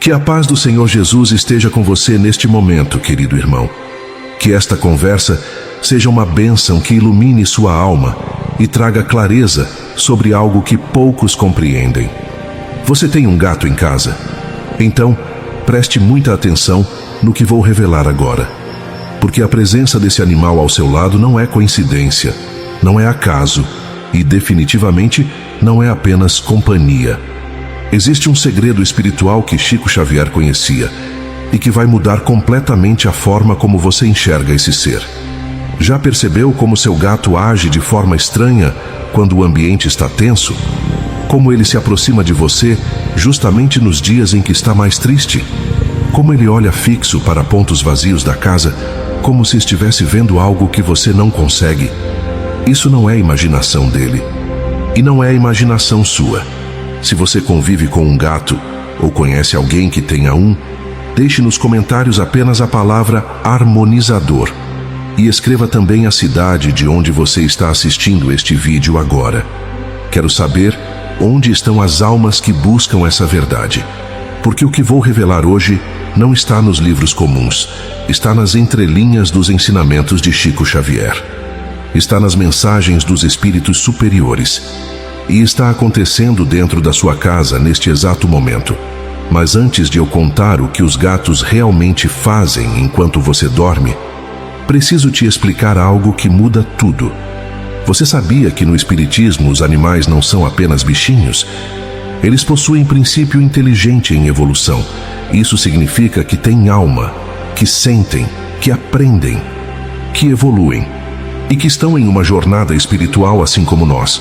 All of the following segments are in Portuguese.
Que a paz do Senhor Jesus esteja com você neste momento, querido irmão. Que esta conversa seja uma bênção que ilumine sua alma e traga clareza sobre algo que poucos compreendem. Você tem um gato em casa? Então, preste muita atenção no que vou revelar agora. Porque a presença desse animal ao seu lado não é coincidência, não é acaso e definitivamente não é apenas companhia. Existe um segredo espiritual que Chico Xavier conhecia e que vai mudar completamente a forma como você enxerga esse ser. Já percebeu como seu gato age de forma estranha quando o ambiente está tenso? Como ele se aproxima de você justamente nos dias em que está mais triste? Como ele olha fixo para pontos vazios da casa, como se estivesse vendo algo que você não consegue? Isso não é imaginação dele. E não é imaginação sua. Se você convive com um gato ou conhece alguém que tenha um, deixe nos comentários apenas a palavra harmonizador e escreva também a cidade de onde você está assistindo este vídeo agora. Quero saber onde estão as almas que buscam essa verdade, porque o que vou revelar hoje não está nos livros comuns, está nas entrelinhas dos ensinamentos de Chico Xavier. Está nas mensagens dos espíritos superiores. E está acontecendo dentro da sua casa neste exato momento. Mas antes de eu contar o que os gatos realmente fazem enquanto você dorme, preciso te explicar algo que muda tudo. Você sabia que no espiritismo os animais não são apenas bichinhos? Eles possuem princípio inteligente em evolução. Isso significa que têm alma, que sentem, que aprendem, que evoluem e que estão em uma jornada espiritual assim como nós.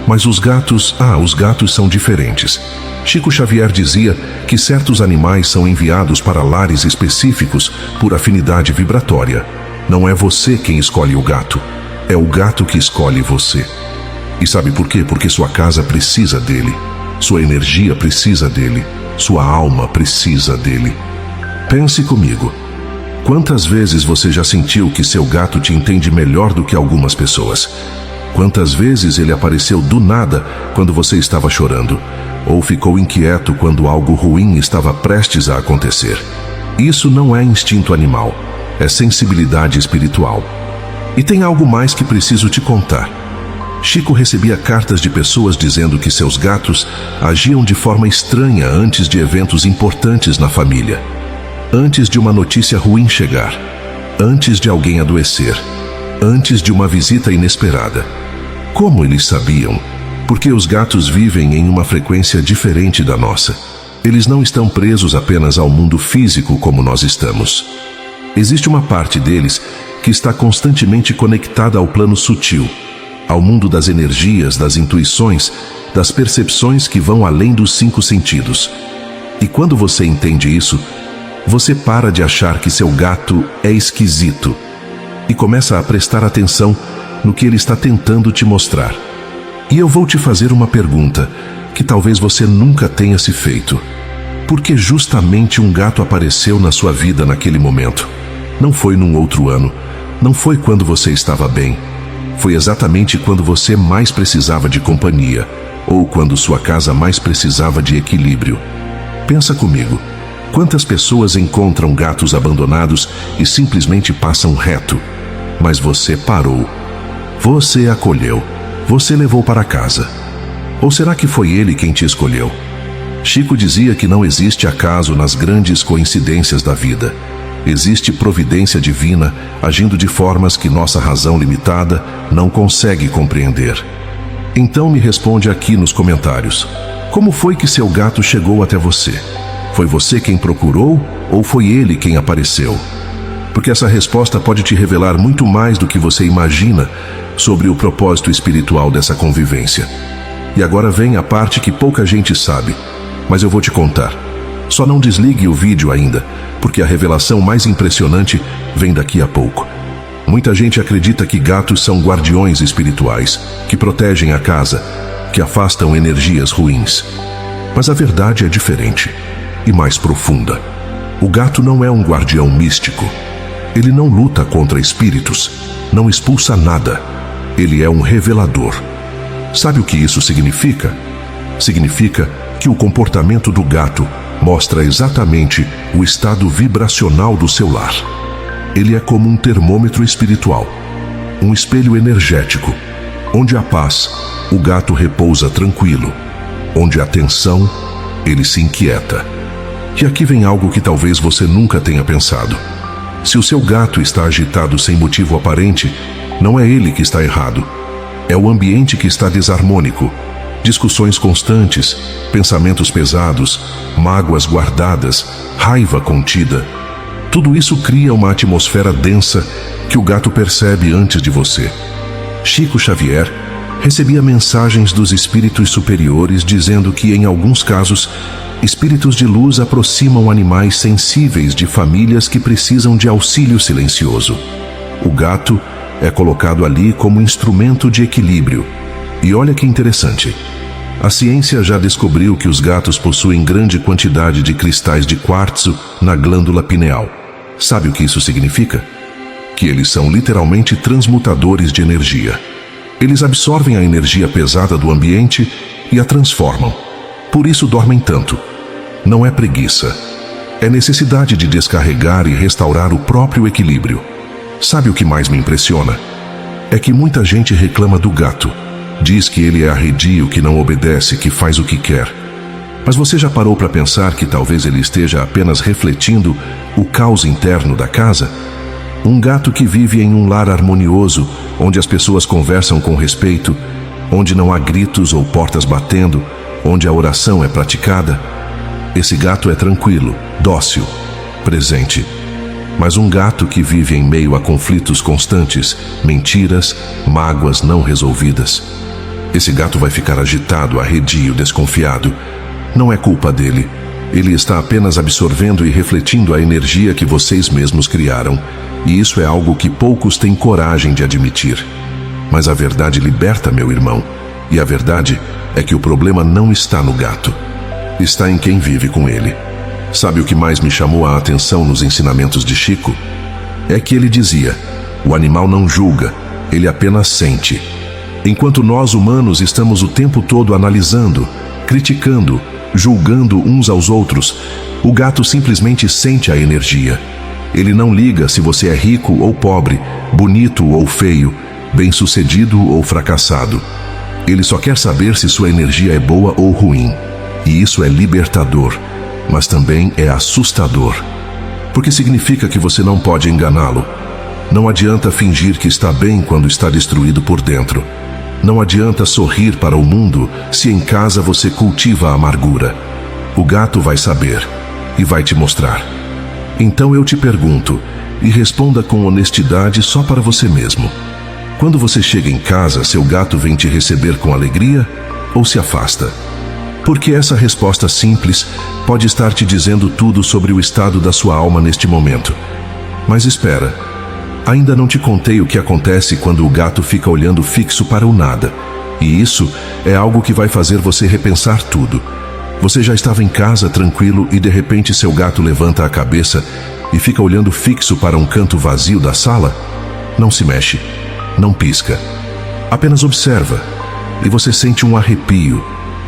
Mas os gatos são diferentes. Chico Xavier dizia que certos animais são enviados para lares específicos por afinidade vibratória. Não é você quem escolhe o gato, é o gato que escolhe você. E sabe por quê? Porque sua casa precisa dele, sua energia precisa dele, sua alma precisa dele. Pense comigo. Quantas vezes você já sentiu que seu gato te entende melhor do que algumas pessoas? Quantas vezes ele apareceu do nada quando você estava chorando? Ou ficou inquieto quando algo ruim estava prestes a acontecer? Isso não é instinto animal, é sensibilidade espiritual. E tem algo mais que preciso te contar. Chico recebia cartas de pessoas dizendo que seus gatos agiam de forma estranha antes de eventos importantes na família. Antes de uma notícia ruim chegar. Antes de alguém adoecer. Antes de uma visita inesperada. Como eles sabiam? Porque os gatos vivem em uma frequência diferente da nossa. Eles não estão presos apenas ao mundo físico como nós estamos. Existe uma parte deles que está constantemente conectada ao plano sutil, ao mundo das energias, das intuições, das percepções que vão além dos 5 sentidos. E quando você entende isso, você para de achar que seu gato é esquisito e começa a prestar atenção no que ele está tentando te mostrar. E eu vou te fazer uma pergunta que talvez você nunca tenha se feito. Por que justamente um gato apareceu na sua vida naquele momento? Não foi num outro ano, não foi quando você estava bem. Foi exatamente quando você mais precisava de companhia, ou quando sua casa mais precisava de equilíbrio. Pensa comigo, quantas pessoas encontram gatos abandonados e simplesmente passam reto? Mas você parou. Você acolheu, você levou para casa. Ou será que foi ele quem te escolheu? Chico dizia que não existe acaso nas grandes coincidências da vida. Existe providência divina agindo de formas que nossa razão limitada não consegue compreender. Então me responde aqui nos comentários. Como foi que seu gato chegou até você? Foi você quem procurou ou foi ele quem apareceu? Porque essa resposta pode te revelar muito mais do que você imagina sobre o propósito espiritual dessa convivência. E agora vem a parte que pouca gente sabe, mas eu vou te contar. Só não desligue o vídeo ainda, porque a revelação mais impressionante vem daqui a pouco. Muita gente acredita que gatos são guardiões espirituais, que protegem a casa, que afastam energias ruins. Mas a verdade é diferente e mais profunda. O gato não é um guardião místico. Ele não luta contra espíritos, não expulsa nada. Ele é um revelador. Sabe o que isso significa? Significa que o comportamento do gato mostra exatamente o estado vibracional do seu lar. Ele é como um termômetro espiritual, um espelho energético. Onde há paz, o gato repousa tranquilo. Onde há tensão, ele se inquieta. E aqui vem algo que talvez você nunca tenha pensado. Se o seu gato está agitado sem motivo aparente, não é ele que está errado. É o ambiente que está desarmônico. Discussões constantes, pensamentos pesados, mágoas guardadas, raiva contida. Tudo isso cria uma atmosfera densa que o gato percebe antes de você. Chico Xavier recebia mensagens dos espíritos superiores dizendo que, em alguns casos, espíritos de luz aproximam animais sensíveis de famílias que precisam de auxílio silencioso. O gato é colocado ali como instrumento de equilíbrio. E olha que interessante. A ciência já descobriu que os gatos possuem grande quantidade de cristais de quartzo na glândula pineal. Sabe o que isso significa? Que eles são literalmente transmutadores de energia. Eles absorvem a energia pesada do ambiente e a transformam. Por isso dormem tanto. Não é preguiça. É necessidade de descarregar e restaurar o próprio equilíbrio. Sabe o que mais me impressiona? É que muita gente reclama do gato. Diz que ele é arredio, que não obedece, que faz o que quer. Mas você já parou para pensar que talvez ele esteja apenas refletindo o caos interno da casa? Um gato que vive em um lar harmonioso, onde as pessoas conversam com respeito, onde não há gritos ou portas batendo, onde a oração é praticada. Esse gato é tranquilo, dócil, presente. Mas um gato que vive em meio a conflitos constantes, mentiras, mágoas não resolvidas. Esse gato vai ficar agitado, arredio, desconfiado. Não é culpa dele. Ele está apenas absorvendo e refletindo a energia que vocês mesmos criaram. E isso é algo que poucos têm coragem de admitir. Mas a verdade liberta, meu irmão. E a verdade é que o problema não está no gato. Está em quem vive com ele. Sabe o que mais me chamou a atenção nos ensinamentos de Chico? É que ele dizia: o animal não julga, ele apenas sente. Enquanto nós humanos estamos o tempo todo analisando, criticando, julgando uns aos outros, o gato simplesmente sente a energia. Ele não liga se você é rico ou pobre, bonito ou feio, bem-sucedido ou fracassado. Ele só quer saber se sua energia é boa ou ruim. E isso é libertador, mas também é assustador. Porque significa que você não pode enganá-lo. Não adianta fingir que está bem quando está destruído por dentro. Não adianta sorrir para o mundo se em casa você cultiva a amargura. O gato vai saber e vai te mostrar. Então eu te pergunto, e responda com honestidade só para você mesmo. Quando você chega em casa, seu gato vem te receber com alegria ou se afasta? Porque essa resposta simples pode estar te dizendo tudo sobre o estado da sua alma neste momento. Mas espera, ainda não te contei o que acontece quando o gato fica olhando fixo para o nada. E isso é algo que vai fazer você repensar tudo. Você já estava em casa tranquilo e de repente seu gato levanta a cabeça e fica olhando fixo para um canto vazio da sala? Não se mexe, não pisca. Apenas observa e você sente um arrepio.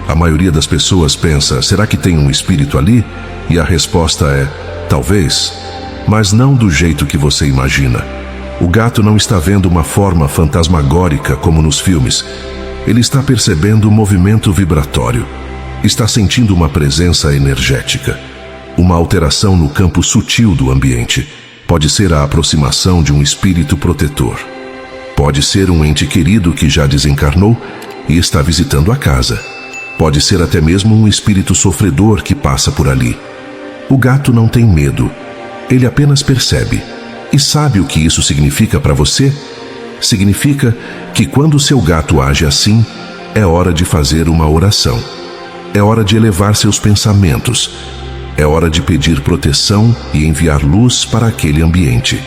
A maioria das pessoas pensa: será que tem um espírito ali? E a resposta é: talvez, mas não do jeito que você imagina. O gato não está vendo uma forma fantasmagórica como nos filmes. Ele está percebendo o movimento vibratório. Está sentindo uma presença energética. Uma alteração no campo sutil do ambiente. Pode ser a aproximação de um espírito protetor. Pode ser um ente querido que já desencarnou e está visitando a casa. Pode ser até mesmo um espírito sofredor que passa por ali. O gato não tem medo. Ele apenas percebe. E sabe o que isso significa para você? Significa que quando seu gato age assim, é hora de fazer uma oração. É hora de elevar seus pensamentos. É hora de pedir proteção e enviar luz para aquele ambiente.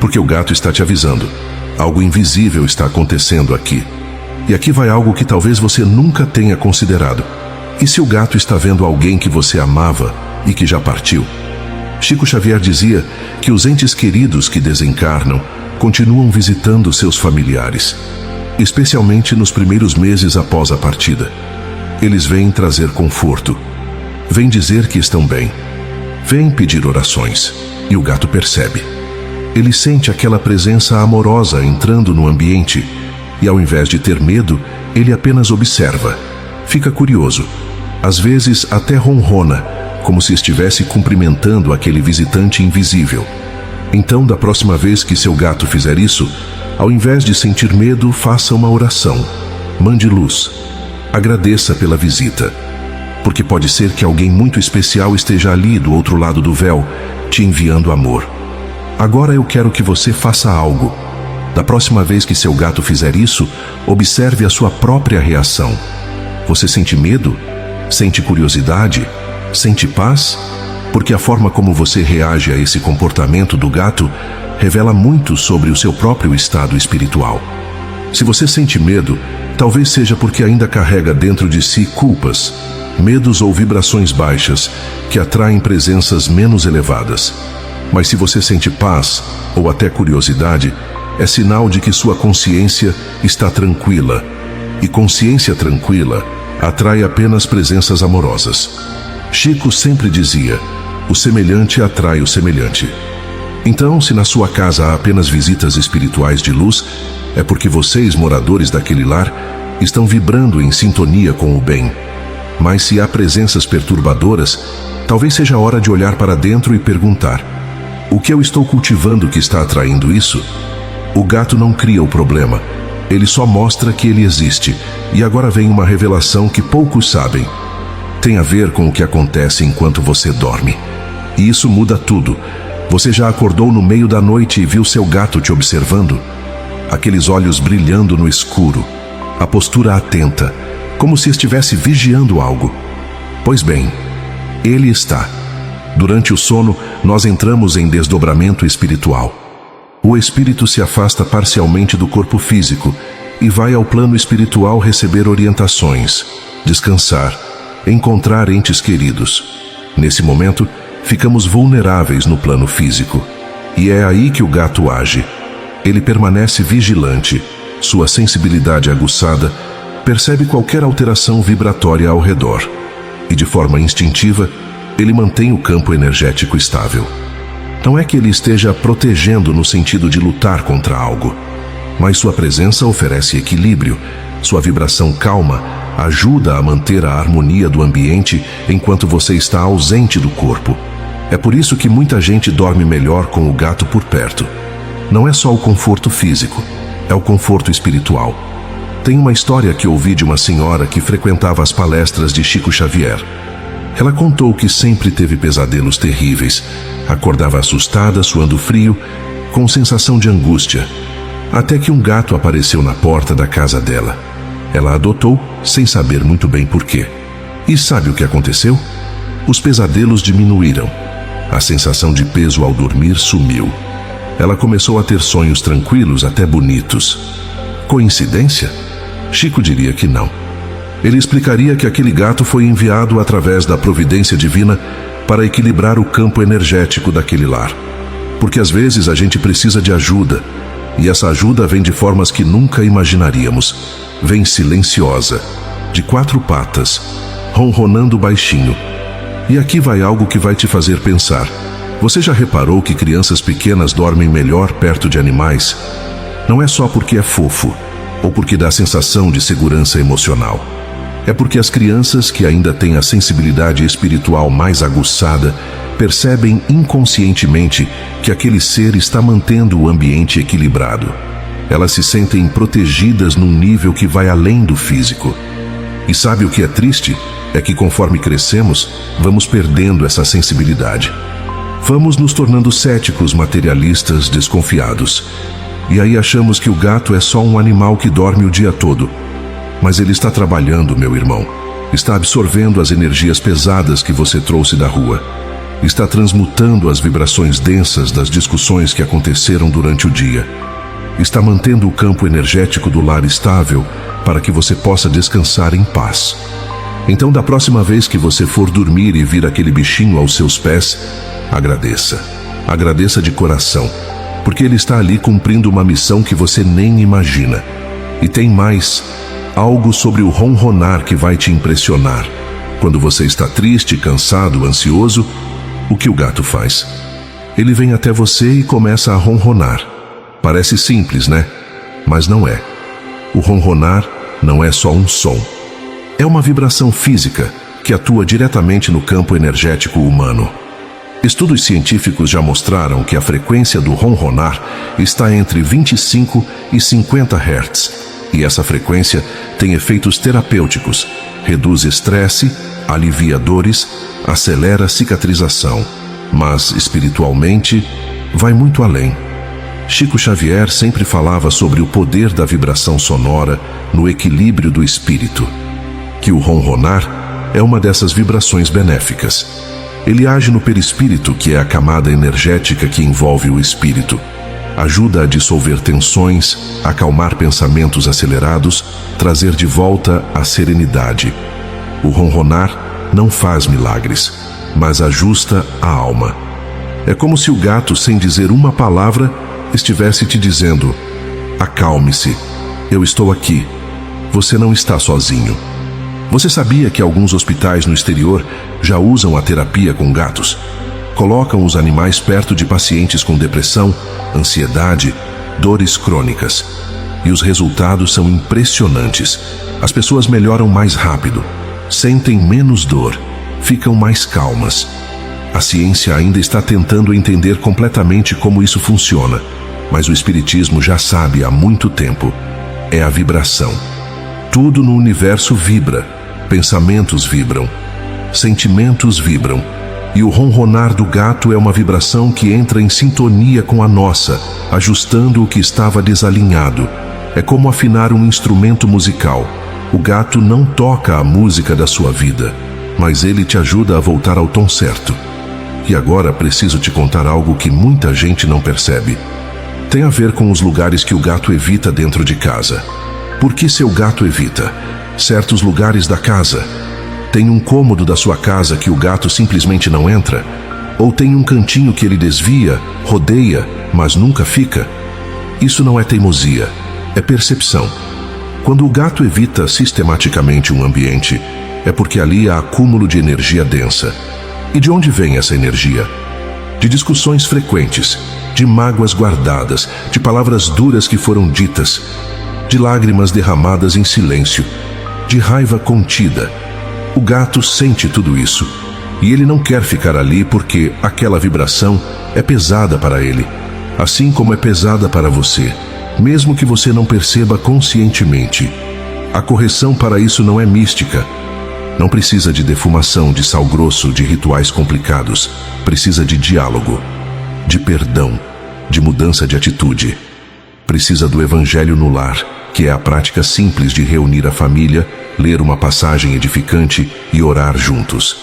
Porque o gato está te avisando. Algo invisível está acontecendo aqui. E aqui vai algo que talvez você nunca tenha considerado. E se o gato está vendo alguém que você amava e que já partiu? Chico Xavier dizia que os entes queridos que desencarnam continuam visitando seus familiares, especialmente nos primeiros meses após a partida. Eles vêm trazer conforto. Vêm dizer que estão bem. Vêm pedir orações. E o gato percebe. Ele sente aquela presença amorosa entrando no ambiente e, ao invés de ter medo, ele apenas observa. Fica curioso. Às vezes até ronrona, como se estivesse cumprimentando aquele visitante invisível. Então, da próxima vez que seu gato fizer isso, ao invés de sentir medo, faça uma oração. Mande luz. Agradeça pela visita. Porque pode ser que alguém muito especial esteja ali do outro lado do véu, te enviando amor. Agora eu quero que você faça algo. Da próxima vez que seu gato fizer isso, observe a sua própria reação. Você sente medo? Sente curiosidade? Sente paz? Porque a forma como você reage a esse comportamento do gato revela muito sobre o seu próprio estado espiritual. Se você sente medo, talvez seja porque ainda carrega dentro de si culpas, medos ou vibrações baixas que atraem presenças menos elevadas. Mas se você sente paz ou até curiosidade, é sinal de que sua consciência está tranquila. E consciência tranquila atrai apenas presenças amorosas. Chico sempre dizia: o semelhante atrai o semelhante. Então, se na sua casa há apenas visitas espirituais de luz, é porque vocês, moradores daquele lar, estão vibrando em sintonia com o bem. Mas se há presenças perturbadoras, talvez seja a hora de olhar para dentro e perguntar: o que eu estou cultivando que está atraindo isso? O gato não cria o problema, ele só mostra que ele existe. E agora vem uma revelação que poucos sabem. Tem a ver com o que acontece enquanto você dorme. E isso muda tudo. Você já acordou no meio da noite e viu seu gato te observando? Aqueles olhos brilhando no escuro, a postura atenta, como se estivesse vigiando algo. Pois bem, ele está. Durante o sono, nós entramos em desdobramento espiritual. O espírito se afasta parcialmente do corpo físico e vai ao plano espiritual receber orientações, descansar, encontrar entes queridos. Nesse momento, ficamos vulneráveis no plano físico. E é aí que o gato age. Ele permanece vigilante, sua sensibilidade aguçada percebe qualquer alteração vibratória ao redor. E de forma instintiva, ele mantém o campo energético estável. Não é que ele esteja protegendo no sentido de lutar contra algo, mas sua presença oferece equilíbrio, sua vibração calma ajuda a manter a harmonia do ambiente enquanto você está ausente do corpo. É por isso que muita gente dorme melhor com o gato por perto. Não é só o conforto físico, é o conforto espiritual. Tem uma história que ouvi de uma senhora que frequentava as palestras de Chico Xavier. Ela contou que sempre teve pesadelos terríveis. Acordava assustada, suando frio, com sensação de angústia. Até que um gato apareceu na porta da casa dela. Ela adotou, sem saber muito bem porquê. E sabe o que aconteceu? Os pesadelos diminuíram. A sensação de peso ao dormir sumiu. Ela começou a ter sonhos tranquilos, até bonitos. Coincidência? Chico diria que não. Ele explicaria que aquele gato foi enviado através da providência divina para equilibrar o campo energético daquele lar. Porque às vezes a gente precisa de ajuda, e essa ajuda vem de formas que nunca imaginaríamos. Vem silenciosa, de 4 patas, ronronando baixinho. E aqui vai algo que vai te fazer pensar. Você já reparou que crianças pequenas dormem melhor perto de animais? Não é só porque é fofo, ou porque dá sensação de segurança emocional. É porque as crianças que ainda têm a sensibilidade espiritual mais aguçada percebem inconscientemente que aquele ser está mantendo o ambiente equilibrado. Elas se sentem protegidas num nível que vai além do físico. E sabe o que é triste? É que conforme crescemos, vamos perdendo essa sensibilidade. Vamos nos tornando céticos, materialistas, desconfiados. E aí achamos que o gato é só um animal que dorme o dia todo. Mas ele está trabalhando, meu irmão. Está absorvendo as energias pesadas que você trouxe da rua. Está transmutando as vibrações densas das discussões que aconteceram durante o dia. Está mantendo o campo energético do lar estável para que você possa descansar em paz. Então, da próxima vez que você for dormir e vir aquele bichinho aos seus pés, agradeça. Agradeça de coração, porque ele está ali cumprindo uma missão que você nem imagina. E tem mais, algo sobre o ronronar que vai te impressionar. Quando você está triste, cansado, ansioso, o que o gato faz? Ele vem até você e começa a ronronar. Parece simples, né? Mas não é. O ronronar não é só um som. É uma vibração física que atua diretamente no campo energético humano. Estudos científicos já mostraram que a frequência do ronronar está entre 25 e 50 Hz. E essa frequência tem efeitos terapêuticos, reduz estresse, alivia dores, acelera a cicatrização. Mas, espiritualmente, vai muito além. Chico Xavier sempre falava sobre o poder da vibração sonora no equilíbrio do espírito. Que o ronronar é uma dessas vibrações benéficas. Ele age no perispírito, que é a camada energética que envolve o espírito. Ajuda a dissolver tensões, acalmar pensamentos acelerados, trazer de volta a serenidade. O ronronar não faz milagres, mas ajusta a alma. É como se o gato, sem dizer uma palavra, estivesse te dizendo: acalme-se, eu estou aqui, você não está sozinho. Você sabia que alguns hospitais no exterior já usam a terapia com gatos? Colocam os animais perto de pacientes com depressão, ansiedade, dores crônicas. E os resultados são impressionantes. As pessoas melhoram mais rápido, sentem menos dor, ficam mais calmas. A ciência ainda está tentando entender completamente como isso funciona, mas o espiritismo já sabe há muito tempo. É a vibração. Tudo no universo vibra. Pensamentos vibram, sentimentos vibram, e o ronronar do gato é uma vibração que entra em sintonia com a nossa, ajustando o que estava desalinhado. É como afinar um instrumento musical. O gato não toca a música da sua vida, mas ele te ajuda a voltar ao tom certo. E agora preciso te contar algo que muita gente não percebe. Tem a ver com os lugares que o gato evita dentro de casa. Por que seu gato evita certos lugares da casa? Tem um cômodo da sua casa que o gato simplesmente não entra? Ou tem um cantinho que ele desvia, rodeia, mas nunca fica? Isso não é teimosia, é percepção. Quando o gato evita sistematicamente um ambiente, é porque ali há acúmulo de energia densa. E de onde vem essa energia? De discussões frequentes, de mágoas guardadas, de palavras duras que foram ditas, de lágrimas derramadas em silêncio, de raiva contida. O gato sente tudo isso, e ele não quer ficar ali porque aquela vibração é pesada para ele, assim como é pesada para você, mesmo que você não perceba conscientemente. A correção para isso não é mística. Não precisa de defumação, de sal grosso, de rituais complicados. Precisa de diálogo, de perdão, de mudança de atitude. Precisa do evangelho no lar, que é a prática simples de reunir a família, ler uma passagem edificante e orar juntos.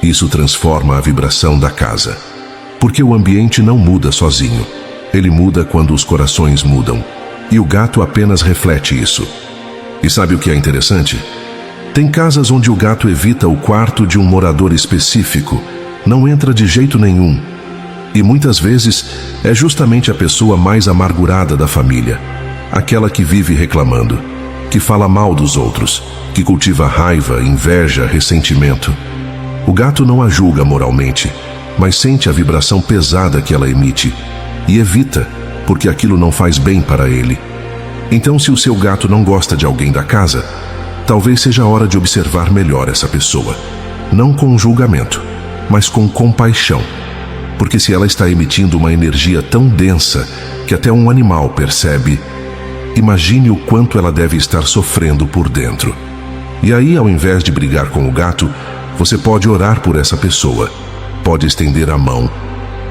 Isso transforma a vibração da casa. Porque o ambiente não muda sozinho. Ele muda quando os corações mudam. E o gato apenas reflete isso. E sabe o que é interessante? Tem casas onde o gato evita o quarto de um morador específico, não entra de jeito nenhum. E muitas vezes é justamente a pessoa mais amargurada da família, aquela que vive reclamando, que fala mal dos outros, que cultiva raiva, inveja, ressentimento. O gato não a julga moralmente, mas sente a vibração pesada que ela emite e evita, porque aquilo não faz bem para ele. Então, se o seu gato não gosta de alguém da casa, talvez seja a hora de observar melhor essa pessoa, não com julgamento, mas com compaixão. Porque se ela está emitindo uma energia tão densa que até um animal percebe, imagine o quanto ela deve estar sofrendo por dentro. E aí, ao invés de brigar com o gato, você pode orar por essa pessoa, pode estender a mão,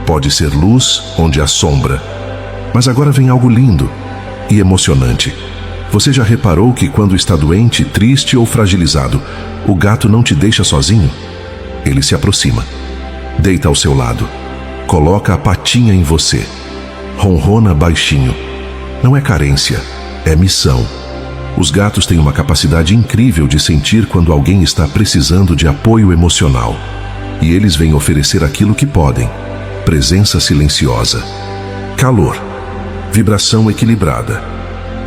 pode ser luz onde há sombra. Mas agora vem algo lindo e emocionante. Você já reparou que quando está doente, triste ou fragilizado, o gato não te deixa sozinho? Ele se aproxima, deita ao seu lado, coloca a patinha em você, ronrona baixinho. Não é carência, é missão. Os gatos têm uma capacidade incrível de sentir quando alguém está precisando de apoio emocional. E eles vêm oferecer aquilo que podem: presença silenciosa, calor, vibração equilibrada.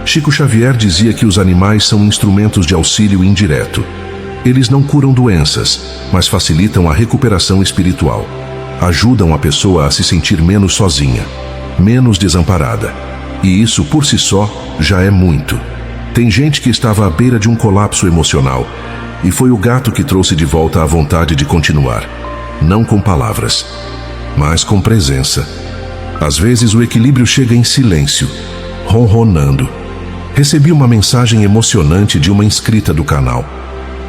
Chico Xavier dizia que os animais são instrumentos de auxílio indireto. Eles não curam doenças, mas facilitam a recuperação espiritual. Ajudam a pessoa a se sentir menos sozinha, menos desamparada. E isso, por si só, já é muito. Tem gente que estava à beira de um colapso emocional, e foi o gato que trouxe de volta a vontade de continuar. Não com palavras, mas com presença. Às vezes o equilíbrio chega em silêncio, ronronando. Recebi uma mensagem emocionante de uma inscrita do canal.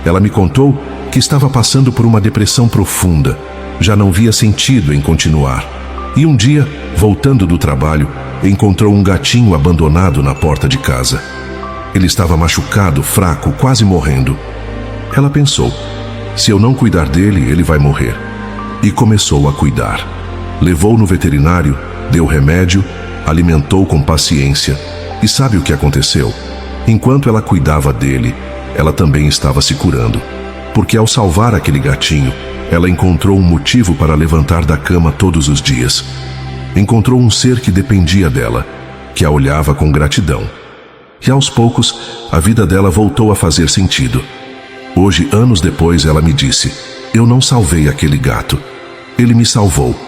Ela me contou que estava passando por uma depressão profunda, já não via sentido em continuar. E um dia, voltando do trabalho, encontrou um gatinho abandonado na porta de casa. Ele estava machucado, fraco, quase morrendo. Ela pensou, se eu não cuidar dele, ele vai morrer. E começou a cuidar. Levou no veterinário, deu remédio, alimentou com paciência. E sabe o que aconteceu? Enquanto ela cuidava dele, ela também estava se curando. Porque ao salvar aquele gatinho, ela encontrou um motivo para levantar da cama todos os dias. Encontrou um ser que dependia dela, que a olhava com gratidão. E aos poucos, a vida dela voltou a fazer sentido. Hoje, anos depois, ela me disse, eu não salvei aquele gato. Ele me salvou.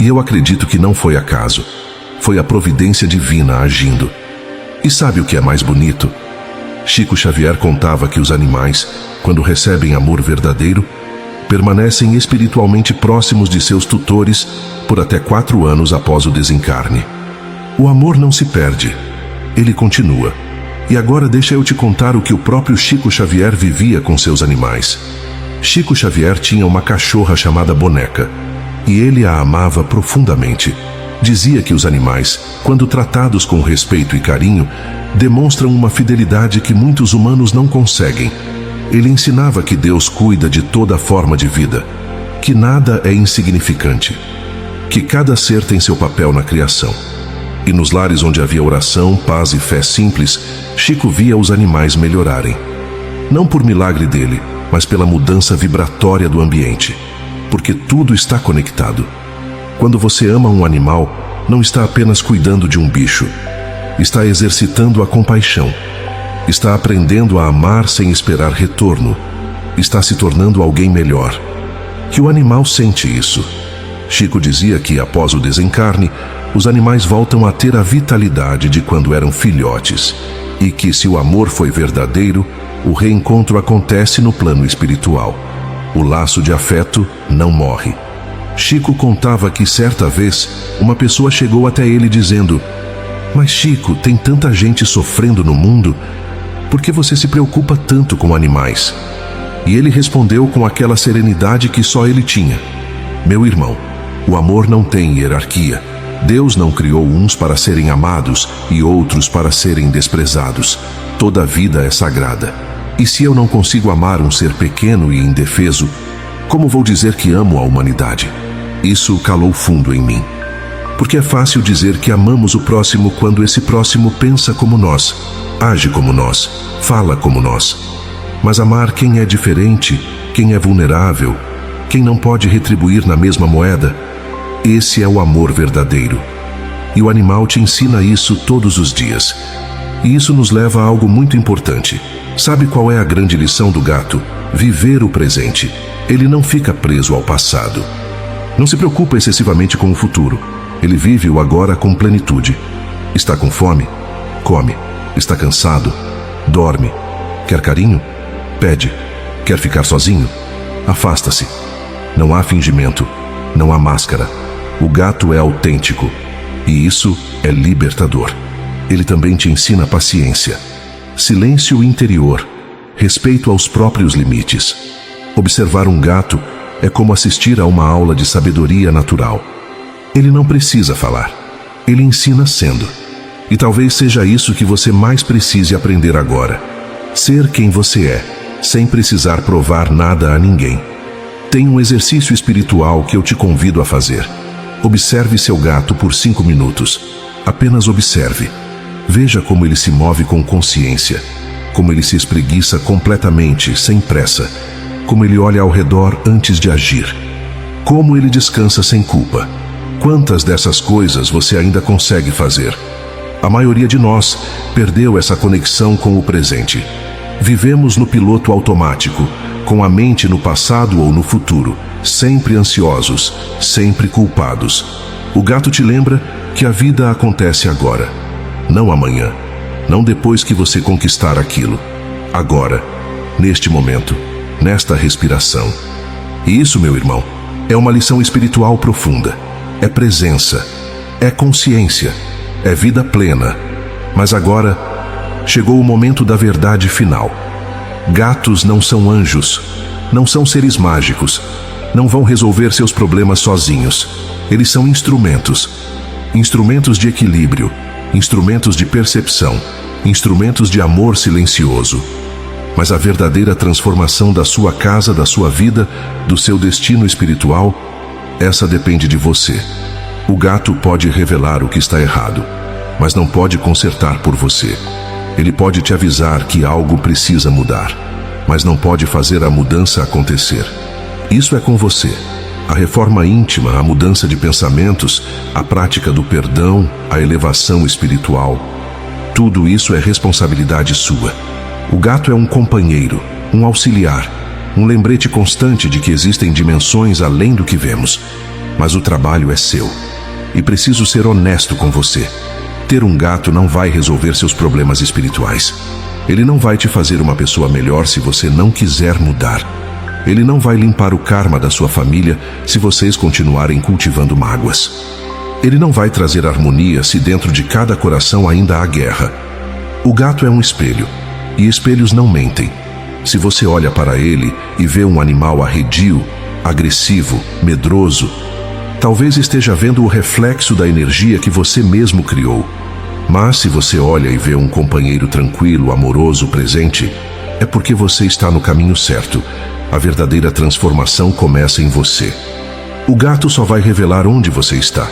E eu acredito que não foi acaso. Foi a providência divina agindo. E sabe o que é mais bonito? Chico Xavier contava que os animais, quando recebem amor verdadeiro, permanecem espiritualmente próximos de seus tutores por até 4 anos após o desencarne. O amor não se perde, ele continua. E agora deixa eu te contar o que o próprio Chico Xavier vivia com seus animais. Chico Xavier tinha uma cachorra chamada Boneca, e ele a amava profundamente. Dizia que os animais, quando tratados com respeito e carinho, demonstram uma fidelidade que muitos humanos não conseguem. Ele ensinava que Deus cuida de toda forma de vida, que nada é insignificante, que cada ser tem seu papel na criação. E nos lares onde havia oração, paz e fé simples, Chico via os animais melhorarem. Não por milagre dele, mas pela mudança vibratória do ambiente. Porque tudo está conectado. Quando você ama um animal, não está apenas cuidando de um bicho. Está exercitando a compaixão. Está aprendendo a amar sem esperar retorno. Está se tornando alguém melhor. Que o animal sente isso. Chico dizia que, após o desencarne, os animais voltam a ter a vitalidade de quando eram filhotes. E que, se o amor foi verdadeiro, o reencontro acontece no plano espiritual. O laço de afeto não morre. Chico contava que, certa vez, uma pessoa chegou até ele dizendo: mas Chico, tem tanta gente sofrendo no mundo, por que você se preocupa tanto com animais? E ele respondeu com aquela serenidade que só ele tinha: meu irmão, o amor não tem hierarquia. Deus não criou uns para serem amados e outros para serem desprezados. Toda vida é sagrada. E se eu não consigo amar um ser pequeno e indefeso, como vou dizer que amo a humanidade? Isso calou fundo em mim. Porque é fácil dizer que amamos o próximo quando esse próximo pensa como nós, age como nós, fala como nós. Mas amar quem é diferente, quem é vulnerável, quem não pode retribuir na mesma moeda, esse é o amor verdadeiro. E o animal te ensina isso todos os dias. E isso nos leva a algo muito importante. Sabe qual é a grande lição do gato? Viver o presente. Ele não fica preso ao passado. Não se preocupa excessivamente com o futuro. Ele vive o agora com plenitude. Está com fome? Come. Está cansado? Dorme. Quer carinho? Pede. Quer ficar sozinho? Afasta-se. Não há fingimento. Não há máscara. O gato é autêntico. E isso é libertador. Ele também te ensina paciência, silêncio interior, respeito aos próprios limites. Observar um gato é como assistir a uma aula de sabedoria natural. Ele não precisa falar. Ele ensina sendo. E talvez seja isso que você mais precise aprender agora. Ser quem você é, sem precisar provar nada a ninguém. Tem um exercício espiritual que eu te convido a fazer. Observe seu gato por 5 minutos. Apenas observe. Veja como ele se move com consciência, como ele se espreguiça completamente, sem pressa, como ele olha ao redor antes de agir, como ele descansa sem culpa. Quantas dessas coisas você ainda consegue fazer? A maioria de nós perdeu essa conexão com o presente. Vivemos no piloto automático, com a mente no passado ou no futuro, sempre ansiosos, sempre culpados. O gato te lembra que a vida acontece agora, não amanhã, não depois que você conquistar aquilo. Agora, neste momento, nesta respiração. E isso, meu irmão, é uma lição espiritual profunda. É presença, é consciência, é vida plena. Mas agora, chegou o momento da verdade final. Gatos não são anjos, não são seres mágicos, não vão resolver seus problemas sozinhos. Eles são instrumentos, instrumentos de equilíbrio, instrumentos de percepção, instrumentos de amor silencioso. Mas a verdadeira transformação da sua casa, da sua vida, do seu destino espiritual, essa depende de você. O gato pode revelar o que está errado, mas não pode consertar por você. Ele pode te avisar que algo precisa mudar, mas não pode fazer a mudança acontecer. Isso é com você. A reforma íntima, a mudança de pensamentos, a prática do perdão, a elevação espiritual. Tudo isso é responsabilidade sua. O gato é um companheiro, um auxiliar, um lembrete constante de que existem dimensões além do que vemos. Mas o trabalho é seu. E preciso ser honesto com você. Ter um gato não vai resolver seus problemas espirituais. Ele não vai te fazer uma pessoa melhor se você não quiser mudar. Ele não vai limpar o karma da sua família se vocês continuarem cultivando mágoas. Ele não vai trazer harmonia se dentro de cada coração ainda há guerra. O gato é um espelho, e espelhos não mentem. Se você olha para ele e vê um animal arredio, agressivo, medroso, talvez esteja vendo o reflexo da energia que você mesmo criou. Mas se você olha e vê um companheiro tranquilo, amoroso, presente, é porque você está no caminho certo. A verdadeira transformação começa em você. O gato só vai revelar onde você está.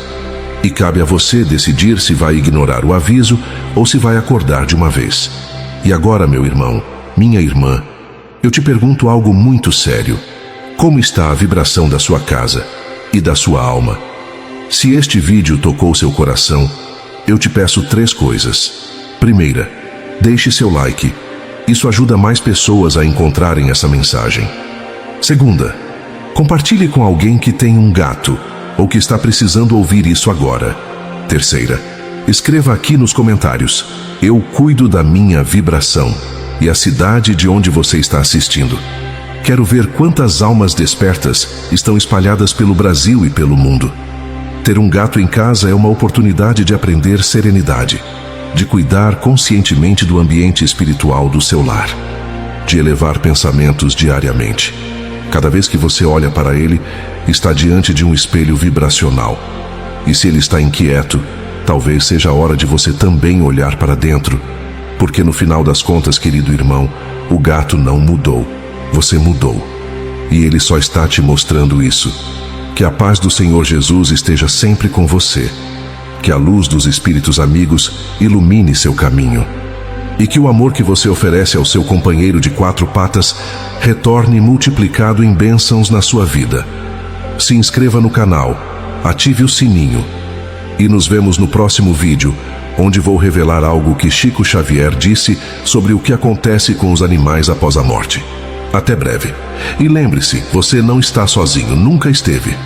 E cabe a você decidir se vai ignorar o aviso ou se vai acordar de uma vez. E agora, meu irmão, minha irmã, eu te pergunto algo muito sério. Como está a vibração da sua casa e da sua alma? Se este vídeo tocou seu coração, eu te peço 3 coisas. Primeira, deixe seu like. Isso ajuda mais pessoas a encontrarem essa mensagem. Segunda, compartilhe com alguém que tem um gato ou que está precisando ouvir isso agora. Terceira, escreva aqui nos comentários: eu cuido da minha vibração, e a cidade de onde você está assistindo. Quero ver quantas almas despertas estão espalhadas pelo Brasil e pelo mundo. Ter um gato em casa é uma oportunidade de aprender serenidade, de cuidar conscientemente do ambiente espiritual do seu lar, de elevar pensamentos diariamente. Cada vez que você olha para ele, está diante de um espelho vibracional. E se ele está inquieto, talvez seja a hora de você também olhar para dentro, porque no final das contas, querido irmão, o gato não mudou, você mudou. E ele só está te mostrando isso. Que a paz do Senhor Jesus esteja sempre com você. Que a luz dos espíritos amigos ilumine seu caminho. E que o amor que você oferece ao seu companheiro de 4 patas retorne multiplicado em bênçãos na sua vida. Se inscreva no canal, ative o sininho. E nos vemos no próximo vídeo, onde vou revelar algo que Chico Xavier disse sobre o que acontece com os animais após a morte. Até breve. E lembre-se, você não está sozinho, nunca esteve.